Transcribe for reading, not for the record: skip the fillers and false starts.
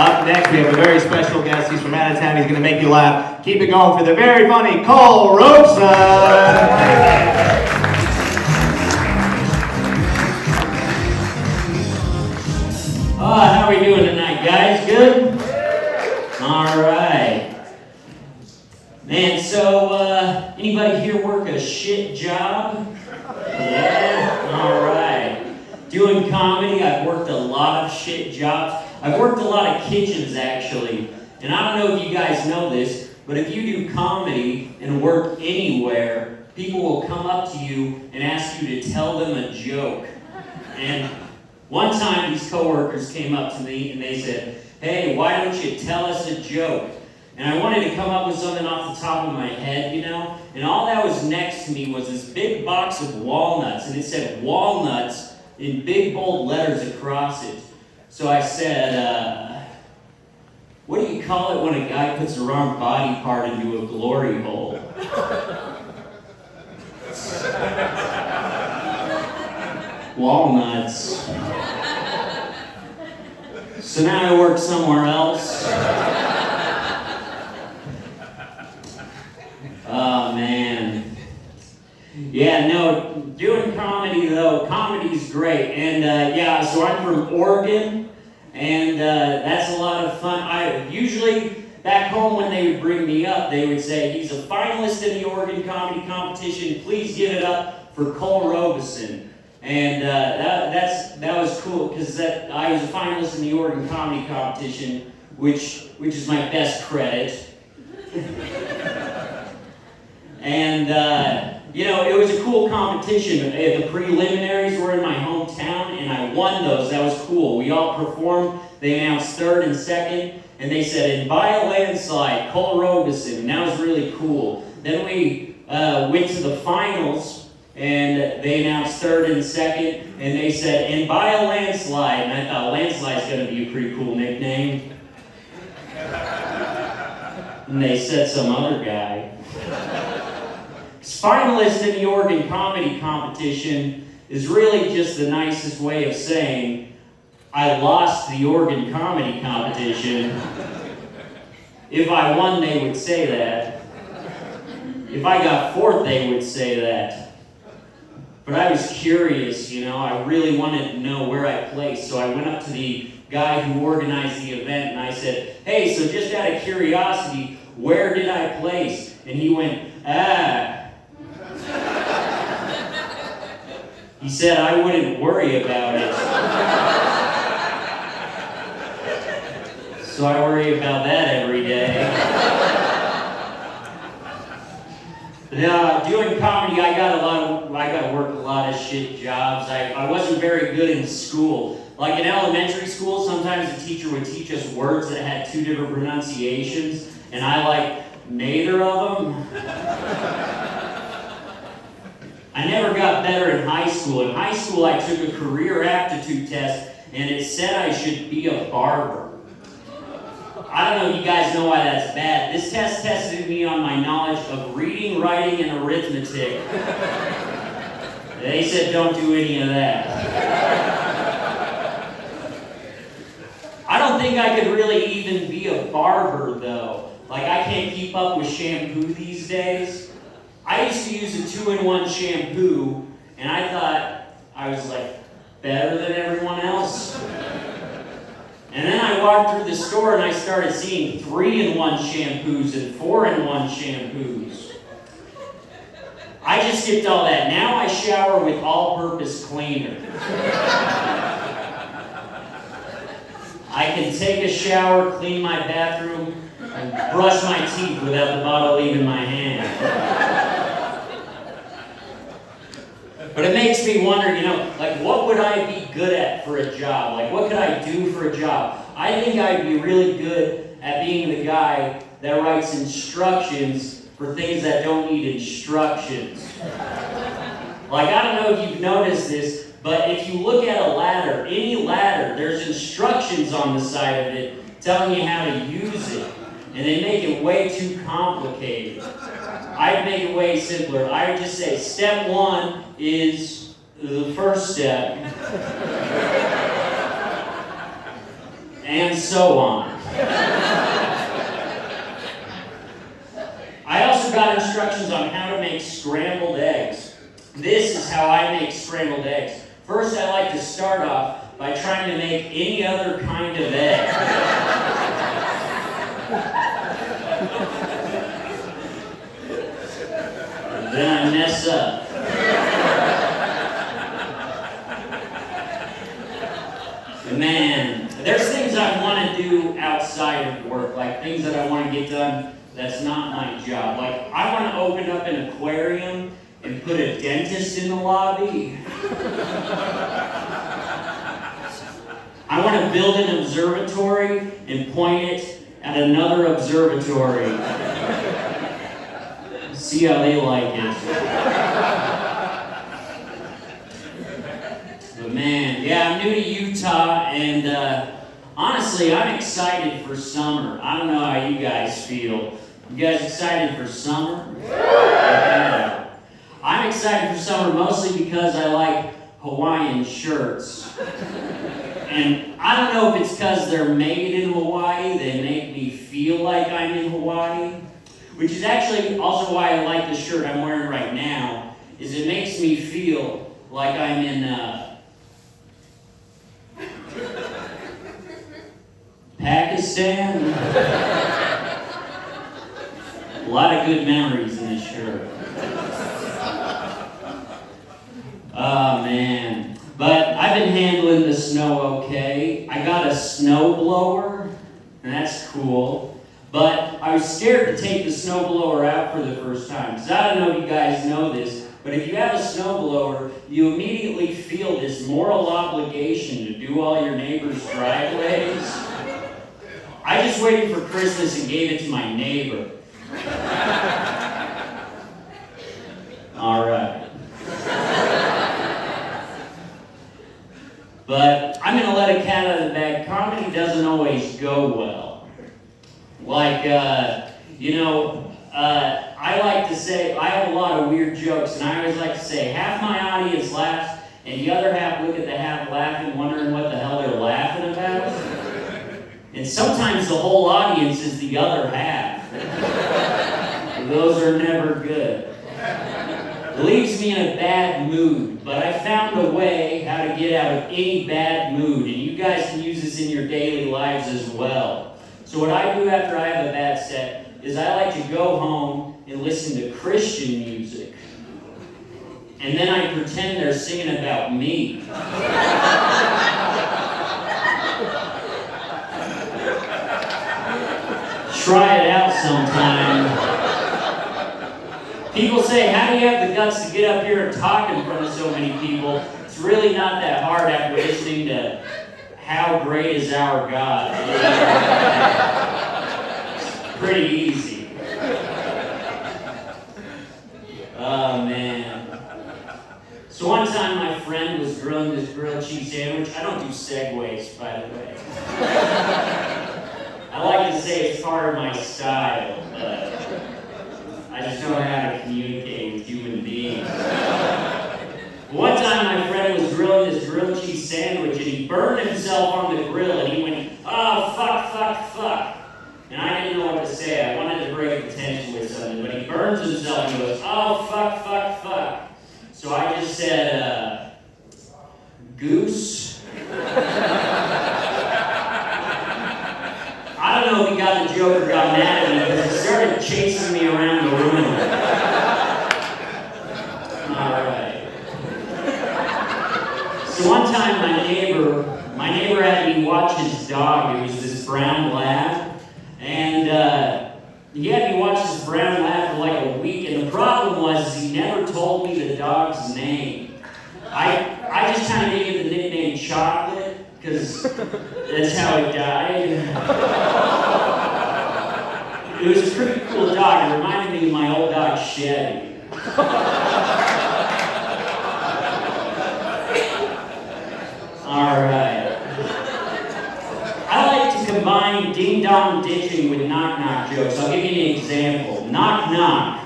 Up next, we have a very special guest. He's from out of town. He's going to make you laugh. Keep it going for the very funny Cole Robeson. How are we doing tonight, guys? Good? All right. Man, so, anybody here work a shit job? Yeah? All right. Doing comedy, I've worked a lot of shit jobs. I've worked a lot of kitchens, actually. And I don't know if you guys know this, but if you do comedy and work anywhere, people will come up to you and ask you to tell them a joke. And one time, these coworkers came up to me and they said, "Hey, why don't you tell us a joke?" And I wanted to come up with something off the top of my head, you know? And all that was next to me was this big box of walnuts, and it said walnuts in big bold letters across it. So I said, what do you call it when a guy puts the wrong body part into a glory hole? Walnuts. So now I work somewhere else. Oh, man. Yeah, no, doing comedy, though, comedy's great. And, yeah, so I'm from Oregon, and that's a lot of fun. Usually, back home when they would bring me up, they would say, "He's a finalist in the Oregon Comedy Competition. Please give it up for Cole Robeson." And that was cool, because I was a finalist in the Oregon Comedy Competition, which is my best credit. And, you know, it was a cool competition. The preliminaries were in my hometown, and I won those. That was cool. We all performed. They announced third and second, and they said, "And by a landslide, Cole Robeson." And that was really cool. Then we went to the finals, and they announced third and second, and they said, "And by a landslide." And I thought, landslide's going to be a pretty cool nickname. And they said some other guy. Finalist in the Oregon Comedy Competition is really just the nicest way of saying, I lost the Oregon Comedy Competition. If I won, they would say that. If I got fourth, they would say that. But I was curious, you know, I really wanted to know where I placed, so I went up to the guy who organized the event and I said, "Hey, so just out of curiosity, where did I place?" And he went, He said I wouldn't worry about it. So I worry about that every day. Doing comedy, I got to work a lot of shit jobs. I wasn't very good in school. Like in elementary school, sometimes the teacher would teach us words that had two different pronunciations, and I liked neither of them. I never got better in high school. In high school, I took a career aptitude test, and it said I should be a barber. I don't know if you guys know why that's bad. This test tested me on my knowledge of reading, writing, and arithmetic. They said don't do any of that. I don't think I could really even be a barber, though. Like, I can't keep up with shampoo these days. I used to use a 2-in-1 shampoo, and I thought I was, like, better than everyone else. And then I walked through the store and I started seeing 3-in-1 shampoos and 4-in-1 shampoos. I just skipped all that. Now I shower with all-purpose cleaner. I can take a shower, clean my bathroom, and brush my teeth without the bottle leaving my hand. But it makes me wonder, you know, like, what would I be good at for a job? Like, what could I do for a job? I think I'd be really good at being the guy that writes instructions for things that don't need instructions. Like, I don't know if you've noticed this, but if you look at a ladder, any ladder, there's instructions on the side of it telling you how to use it. And they make it way too complicated. I'd make it way simpler. I would just say, step 1 is the first step. and so on. I also got instructions on how to make scrambled eggs. This is how I make scrambled eggs. First, I like to start off by trying to make any other kind of egg. And then I mess up. Man, there's things I want to do outside of work, like things that I want to get done that's not my job. Like, I want to open up an aquarium and put a dentist in the lobby. I want to build an observatory and point it at another observatory. See how they like it. But man, yeah, I'm new to Utah, and honestly, I'm excited for summer. I don't know how you guys feel. You guys excited for summer? Yeah. I'm excited for summer mostly because I like Hawaiian shirts. And I don't know if it's because they're made in Hawaii, they make me feel like I'm in Hawaii, which is actually also why I like the shirt I'm wearing right now, is it makes me feel like I'm in Pakistan. A lot of good memories in this shirt. Oh man. But I've been handling the snow okay. I got a snow blower, and that's cool. But I was scared to take the snow blower out for the first time. Because I don't know if you guys know this, but if you have a snow blower, you immediately feel this moral obligation to do all your neighbors' driveways. I just waited for Christmas and gave it to my neighbor. All right. But I'm going to let a cat out of the bag. Comedy doesn't always go well. Like, I like to say, I have a lot of weird jokes, and I always like to say, half my audience laughs, and the other half look at the half laughing, wondering what the hell they're laughing about. And sometimes the whole audience is the other half. Those are never good. It leaves me in a bad mood, but I found a way how to get out of any bad mood, and you guys can use this in your daily lives as well. So what I do after I have a bad set is I like to go home and listen to Christian music. And then I pretend they're singing about me. Try it out sometime. People say, how do you have the guts to get up here and talk in front of so many people? It's really not that hard after listening to How Great Is Our God. It's pretty easy. Oh, man. So one time my friend was grilling this grilled cheese sandwich. I don't do segues, by the way. I like to say it's part of my style, but I just don't know how to communicate with human beings. One time my friend was grilling this grilled cheese sandwich and he burned himself on the grill and he went, oh, fuck, fuck, fuck. And I didn't know what to say. I wanted to break the tension with something, but he burns himself and he goes, oh, fuck, fuck, fuck. So I just said, goose? I don't know if he got the joke or got mad at me because he started chasing me around the room. Alright. So one time my neighbor had me watch his dog. It was this brown lab. And he had me watch this brown lab for like a week. And the problem was he never told me the dog's name. I just kind of gave it the nickname Chocolate. Because that's how it died. It was a pretty cool dog. It reminded me of my old dog, Chevy. Alright. I like to combine ding-dong ditching with knock-knock jokes. I'll give you an example. Knock-knock.